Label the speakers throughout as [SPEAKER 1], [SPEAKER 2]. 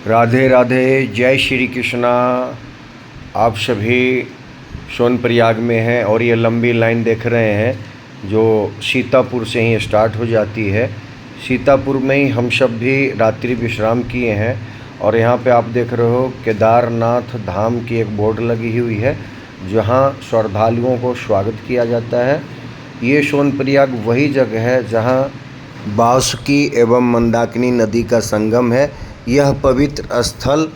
[SPEAKER 1] राधे राधे, जय श्री कृष्णा। आप सभी सोनप्रयाग में हैं और ये लंबी लाइन देख रहे हैं जो सीतापुर से ही स्टार्ट हो जाती है। सीतापुर में ही हम सब भी रात्रि विश्राम किए हैं और यहाँ पे आप देख रहे हो केदारनाथ धाम की एक बोर्ड लगी हुई है जहाँ श्रद्धालुओं को स्वागत किया जाता है। ये सोनप्रयाग वही जगह है जहाँ बासुकी एवं मंदाकिनी नदी का संगम है। यह पवित्र स्थल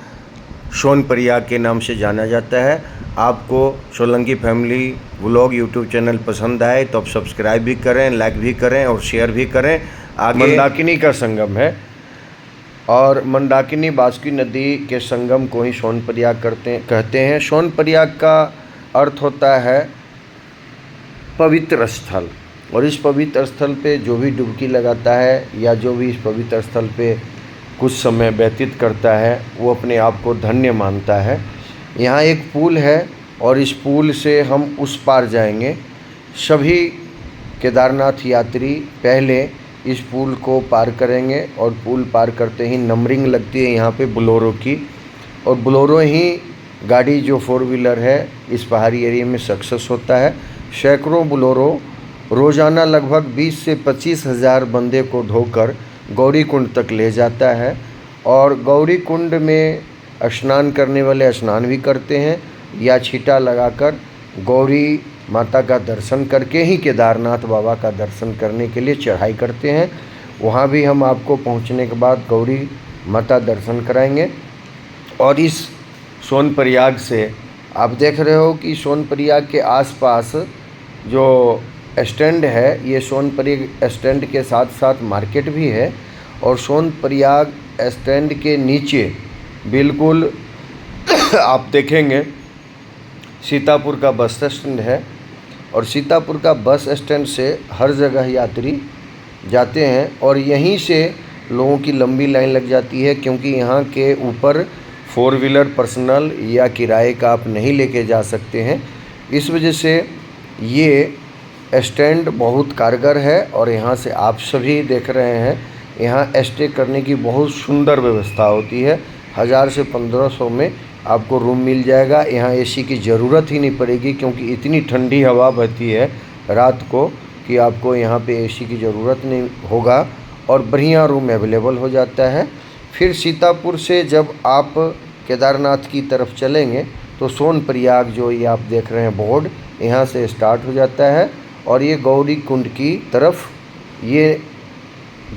[SPEAKER 1] सोनप्रयाग के नाम से जाना जाता है। आपको Solanki family vlog YouTube channel पसंद आए तो आप सब्सक्राइब भी करें, लाइक भी करें और शेयर भी करें। आगे मंदाकिनी का संगम है और मंदाकिनी बासुकी नदी के संगम को ही सोनप्रयाग कहते हैं। सोनप्रयाग का अर्थ होता है पवित्र स्थल, और इस पवित्र स्थल पे जो भी डुबकी लगाता है या जो भी इस पवित्र स्थल पे कुछ समय व्यतीत करता है वो अपने आप को धन्य मानता है। यहाँ एक पुल है और इस पुल से हम उस पार जाएंगे। सभी केदारनाथ यात्री पहले इस पुल को पार करेंगे और पुल पार करते ही नंबरिंग लगती है यहाँ पे बोलेरो की, और बोलेरो ही गाड़ी जो 4 व्हीलर है इस पहाड़ी एरिया में सक्सेस होता है। सैकड़ों बोलेरो रोज़ाना लगभग 20 से 25 हज़ार बंदे को ढोकर गौरी कुंड तक ले जाता है, और गौरी कुंड में स्नान करने वाले स्नान भी करते हैं या छींटा लगाकर गौरी माता का दर्शन करके ही केदारनाथ बाबा का दर्शन करने के लिए चढ़ाई करते हैं। वहाँ भी हम आपको पहुँचने के बाद गौरी माता दर्शन कराएंगे। और इस सोनप्रयाग से आप देख रहे हो कि सोनप्रयाग के आसपास जो स्टैंड है, ये सोनप्रयाग स्टैंड के साथ साथ मार्केट भी है, और सोनप्रयाग स्टैंड के नीचे बिल्कुल आप देखेंगे सीतापुर का बस स्टैंड है, और सीतापुर का बस स्टैंड से हर जगह यात्री जाते हैं और यहीं से लोगों की लंबी लाइन लग जाती है, क्योंकि यहाँ के ऊपर 4 व्हीलर पर्सनल या किराए का आप नहीं लेके जा सकते हैं। इस वजह से ये स्टैंड बहुत कारगर है और यहाँ से आप सभी देख रहे हैं यहाँ स्टे करने की बहुत सुंदर व्यवस्था होती है। 1000 से 1500 में आपको रूम मिल जाएगा। यहाँ एसी की ज़रूरत ही नहीं पड़ेगी, क्योंकि इतनी ठंडी हवा बहती है रात को कि आपको यहाँ पे एसी की ज़रूरत नहीं होगा और बढ़िया रूम अवेलेबल हो जाता है। फिर सीतापुर से जब आप केदारनाथ की तरफ चलेंगे तो सोनप्रयाग जो ये आप देख रहे हैं बोर्ड, यहाँ से स्टार्ट हो जाता है और ये गौरी कुंड की तरफ, ये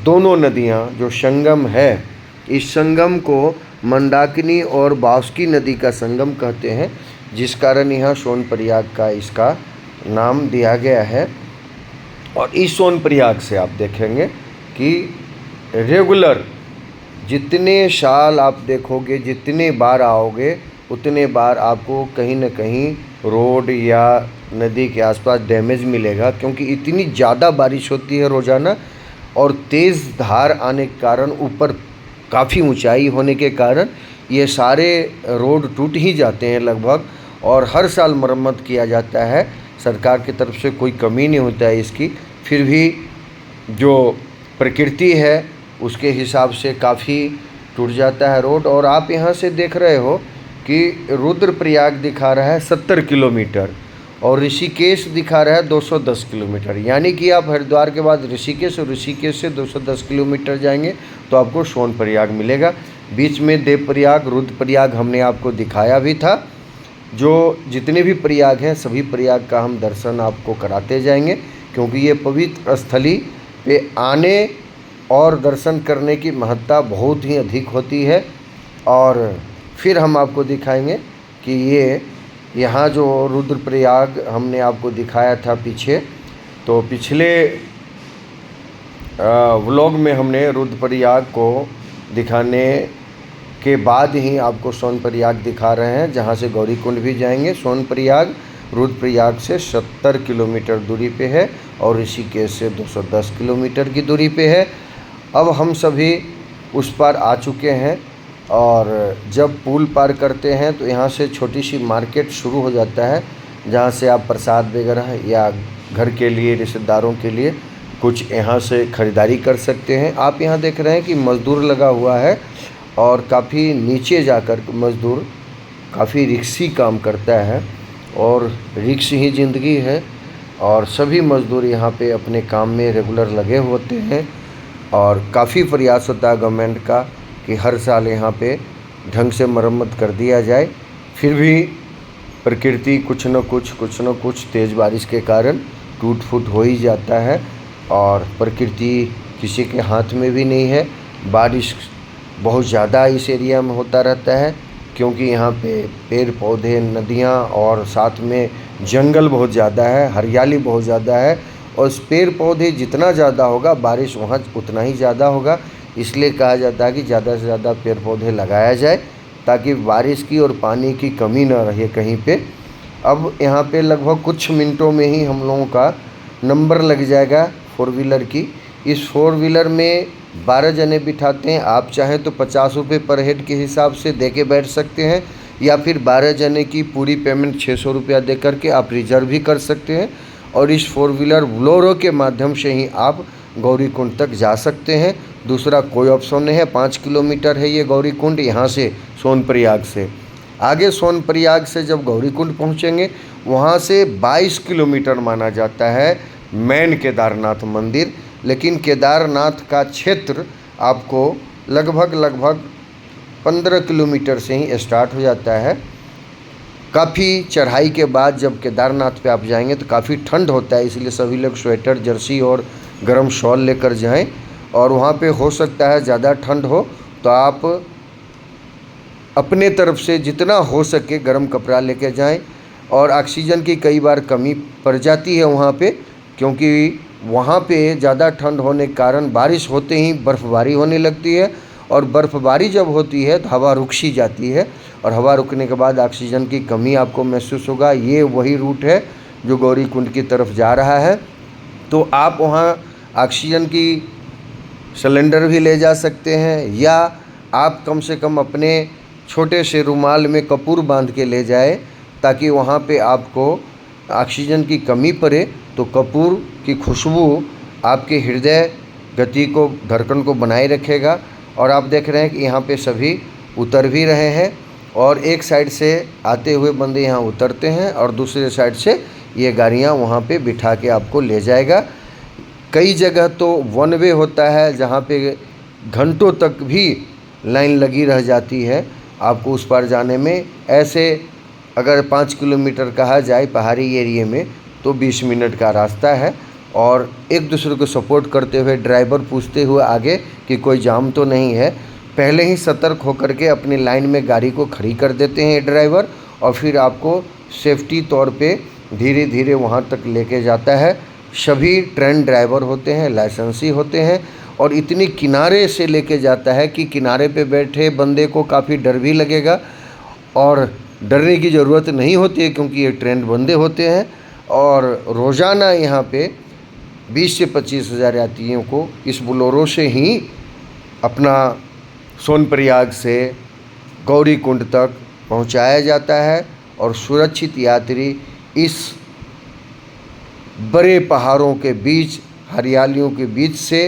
[SPEAKER 1] दोनों नदियाँ जो संगम है, इस संगम को मंदाकिनी और बासुकी नदी का संगम कहते हैं, जिस कारण यहाँ सोनप्रयाग का इसका नाम दिया गया है। और इस सोनप्रयाग से आप देखेंगे कि रेगुलर जितने साल आप देखोगे, जितने बार आओगे, उतने बार आपको कहीं न कहीं रोड या नदी के आसपास डैमेज मिलेगा, क्योंकि इतनी ज़्यादा बारिश होती है रोज़ाना, और तेज़ धार आने के कारण ऊपर काफ़ी ऊंचाई होने के कारण ये सारे रोड टूट ही जाते हैं लगभग, और हर साल मरम्मत किया जाता है। सरकार की तरफ से कोई कमी नहीं होता है इसकी, फिर भी जो प्रकृति है उसके हिसाब से काफ़ी टूट जाता है रोड। और आप यहाँ से देख रहे हो कि रुद्रप्रयाग दिखा रहा है 70 किलोमीटर और ऋषिकेश दिखा रहा है 210 किलोमीटर, यानी कि आप हरिद्वार के बाद ऋषिकेश और ऋषिकेश से 210 किलोमीटर जाएंगे तो आपको सोनप्रयाग मिलेगा। बीच में देवप्रयाग, रुद्रप्रयाग हमने आपको दिखाया भी था। जो जितने भी प्रयाग हैं सभी प्रयाग का हम दर्शन आपको कराते जाएंगे, क्योंकि ये पवित्र स्थली पे आने और दर्शन करने की महत्ता बहुत ही अधिक होती है। और फिर हम आपको दिखाएंगे कि ये यहाँ जो रुद्रप्रयाग हमने आपको दिखाया था पीछे, तो पिछले व्लॉग में हमने रुद्रप्रयाग को दिखाने के बाद ही आपको सोनप्रयाग दिखा रहे हैं, जहाँ से गौरी कुंड भी जाएंगे। सोनप्रयाग रुद्रप्रयाग से 70 किलोमीटर दूरी पे है और ऋषिकेश से 210 किलोमीटर की दूरी पे है। अब हम सभी उस पार आ चुके हैं, और जब पुल पार करते हैं तो यहाँ से छोटी सी मार्केट शुरू हो जाता है, जहाँ से आप प्रसाद वगैरह या घर के लिए, रिश्तेदारों के लिए कुछ यहाँ से ख़रीदारी कर सकते हैं। आप यहाँ देख रहे हैं कि मज़दूर लगा हुआ है और काफ़ी नीचे जाकर मज़दूर काफ़ी रिक्सी काम करता है और रिक्स ही ज़िंदगी है। और सभी मज़दूर यहाँ पे अपने काम में रेगुलर लगे होते हैं और काफ़ी प्रयास होता है गवर्नमेंट का कि हर साल यहाँ पे ढंग से मरम्मत कर दिया जाए। फिर भी प्रकृति कुछ न कुछ तेज़ बारिश के कारण टूट फूट हो ही जाता है और प्रकृति किसी के हाथ में भी नहीं है। बारिश बहुत ज़्यादा इस एरिया में होता रहता है क्योंकि यहाँ पे पेड़ पौधे, नदियाँ और साथ में जंगल बहुत ज़्यादा है, हरियाली बहुत ज़्यादा है और इस पेड़ पौधे जितना ज़्यादा होगा बारिश वहाँ उतना ही ज़्यादा होगा। इसलिए कहा जाता है कि ज़्यादा से ज़्यादा पेड़ पौधे लगाया जाए ताकि बारिश की और पानी की कमी ना रहे कहीं पे। अब यहाँ पे लगभग कुछ मिनटों में ही हम लोगों का नंबर लग जाएगा 4 व्हीलर की। इस 4 व्हीलर में 12 जने बिठाते हैं। आप चाहें तो 50 रुपये पर हेड के हिसाब से दे के बैठ सकते हैं या फिर 12 जने की पूरी पेमेंट 600 रुपया दे करके आप रिजर्व भी कर सकते हैं और इस 4 व्हीलर बोलेरो के माध्यम से ही आप गौरीकुंड तक जा सकते हैं। दूसरा कोई ऑप्शन नहीं है। 5 किलोमीटर है ये गौरीकुंड यहाँ से सोनप्रयाग से। आगे सोनप्रयाग से जब गौरीकुंड पहुँचेंगे वहाँ से 22 किलोमीटर माना जाता है मेन केदारनाथ मंदिर। लेकिन केदारनाथ का क्षेत्र आपको लगभग 15 किलोमीटर से ही स्टार्ट हो जाता है। काफ़ी चढ़ाई के बाद जब केदारनाथ पे आप जाएंगे तो काफ़ी ठंड होता है, इसलिए सभी लोग स्वेटर, जर्सी और गर्म शॉल लेकर जाएं। और वहाँ पे हो सकता है ज़्यादा ठंड हो तो आप अपने तरफ से जितना हो सके गर्म कपड़ा लेके जाएं। और ऑक्सीजन की कई बार कमी पड़ जाती है वहाँ पे क्योंकि वहाँ पे ज़्यादा ठंड होने के कारण बारिश होते ही बर्फ़बारी होने लगती है और बर्फ़बारी जब होती है तो हवा रुक सी जाती है और हवा रुकने के बाद ऑक्सीजन की कमी आपको महसूस होगा। ये वही रूट है जो गौरीकुंड की तरफ जा रहा है। तो आप वहाँ ऑक्सीजन की सिलेंडर भी ले जा सकते हैं या आप कम से कम अपने छोटे से रुमाल में कपूर बांध के ले जाए ताकि वहाँ पे आपको ऑक्सीजन की कमी पड़े तो कपूर की खुशबू आपके हृदय गति को, धड़कन को बनाए रखेगा। और आप देख रहे हैं कि यहाँ पे सभी उतर भी रहे हैं और एक साइड से आते हुए बंदे यहाँ उतरते हैं और दूसरे साइड से ये गाड़ियाँ वहाँ पे बिठा के आपको ले जाएगा। कई जगह तो वन वे होता है जहाँ पे घंटों तक भी लाइन लगी रह जाती है आपको उस पार जाने में। ऐसे अगर 5 किलोमीटर कहा जाए पहाड़ी एरिए में तो 20 मिनट का रास्ता है और एक दूसरे को सपोर्ट करते हुए ड्राइवर पूछते हुए आगे कि कोई जाम तो नहीं है, पहले ही सतर्क होकर के अपनी लाइन में गाड़ी को खड़ी कर देते हैं ड्राइवर और फिर आपको सेफ्टी तौर पे धीरे धीरे वहाँ तक लेके जाता है। सभी ट्रेन ड्राइवर होते हैं, लाइसेंसी होते हैं और इतनी किनारे से लेके जाता है कि किनारे पे बैठे बंदे को काफ़ी डर भी लगेगा और डरने की ज़रूरत नहीं होती है क्योंकि ये ट्रेन बंदे होते हैं। और रोज़ाना यहाँ पे 20 से 25 हज़ार यात्रियों को इस बोलेरो से ही अपना सोनप्रयाग से गौरीकुंड तक पहुँचाया जाता है और सुरक्षित यात्री इस बड़े पहाड़ों के बीच, हरियालियों के बीच से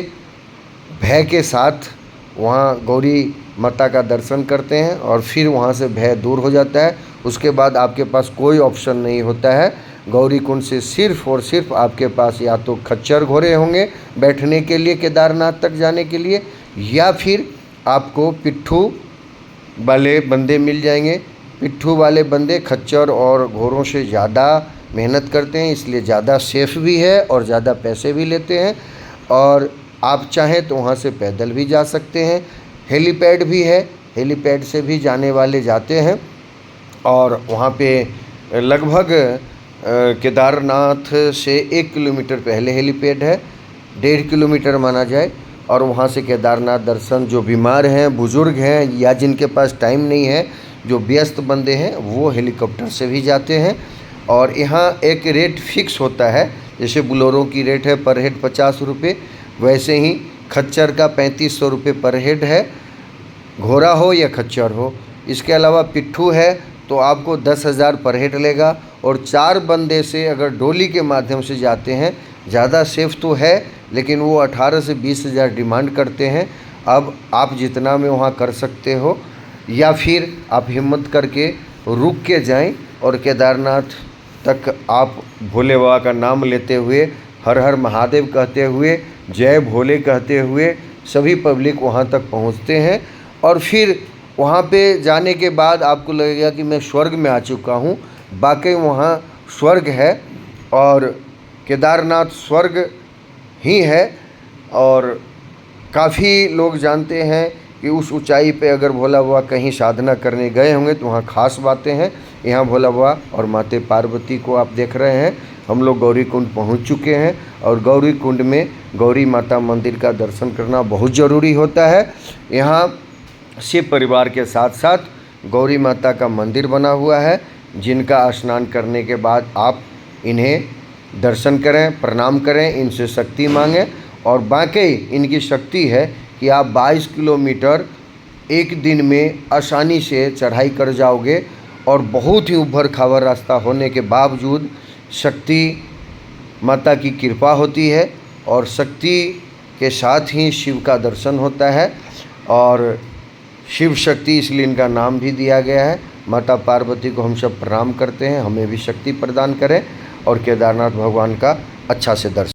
[SPEAKER 1] भय के साथ वहाँ गौरी माता का दर्शन करते हैं और फिर वहाँ से भय दूर हो जाता है। उसके बाद आपके पास कोई ऑप्शन नहीं होता है। गौरीकुंड से सिर्फ़ और सिर्फ आपके पास या तो खच्चर घोड़े होंगे बैठने के लिए केदारनाथ तक जाने के लिए या फिर आपको पिट्ठू वाले बंदे मिल जाएंगे। पिट्ठू वाले बंदे खच्चर और घोड़ों से ज़्यादा मेहनत करते हैं, इसलिए ज़्यादा सेफ़ भी है और ज़्यादा पैसे भी लेते हैं। और आप चाहें तो वहाँ से पैदल भी जा सकते हैं। हेलीपैड भी है, हेलीपैड से भी जाने वाले जाते हैं और वहाँ पे लगभग केदारनाथ से 1 किलोमीटर पहले हेलीपैड है, 1.5 किलोमीटर माना जाए। और वहाँ से केदारनाथ दर्शन जो बीमार हैं, बुज़ुर्ग हैं या जिनके पास टाइम नहीं है, जो व्यस्त बंदे हैं, वो हेलीकॉप्टर से भी जाते हैं। और यहाँ एक रेट फिक्स होता है, जैसे बोलेरो की रेट है पर हेड 50 रुपये, वैसे ही खच्चर का 3500 रुपये पर हेड है, घोड़ा हो या खच्चर हो। इसके अलावा पिट्ठू है तो आपको 10,000 पर हेड लेगा। और 4 बंदे से अगर डोली के माध्यम से जाते हैं, ज़्यादा सेफ़ तो है लेकिन वो 18 से 20,000 डिमांड करते हैं। अब आप जितना में वहाँ कर सकते हो, या फिर आप हिम्मत करके रुक के जाएं और केदारनाथ तक आप भोले बाबा का नाम लेते हुए, हर हर महादेव कहते हुए, जय भोले कहते हुए सभी पब्लिक वहाँ तक पहुँचते हैं। और फिर वहाँ पे जाने के बाद आपको लगेगा कि मैं स्वर्ग में आ चुका हूँ। वाकई वहाँ स्वर्ग है और केदारनाथ स्वर्ग ही है। और काफ़ी लोग जानते हैं कि उस ऊंचाई पे अगर भोला बाबा कहीं साधना करने गए होंगे तो वहाँ खास बातें हैं। यहाँ भोला बाबा और माते पार्वती को आप देख रहे हैं। हम लोग गौरी कुंड पहुँच चुके हैं और गौरी कुंड में गौरी माता मंदिर का दर्शन करना बहुत ज़रूरी होता है। यहाँ शिव परिवार के साथ साथ गौरी माता का मंदिर बना हुआ है, जिनका स्नान करने के बाद आप इन्हें दर्शन करें, प्रणाम करें, इनसे शक्ति मांगें। और वाकई इनकी शक्ति है कि आप 22 किलोमीटर एक दिन में आसानी से चढ़ाई कर जाओगे। और बहुत ही उबड़ खाबड़ रास्ता होने के बावजूद शक्ति माता की कृपा होती है और शक्ति के साथ ही शिव का दर्शन होता है। और शिव शक्ति इसलिए इनका नाम भी दिया गया है। माता पार्वती को हम सब प्रणाम करते हैं, हमें भी शक्ति प्रदान करें और केदारनाथ भगवान का अच्छा से दर्शन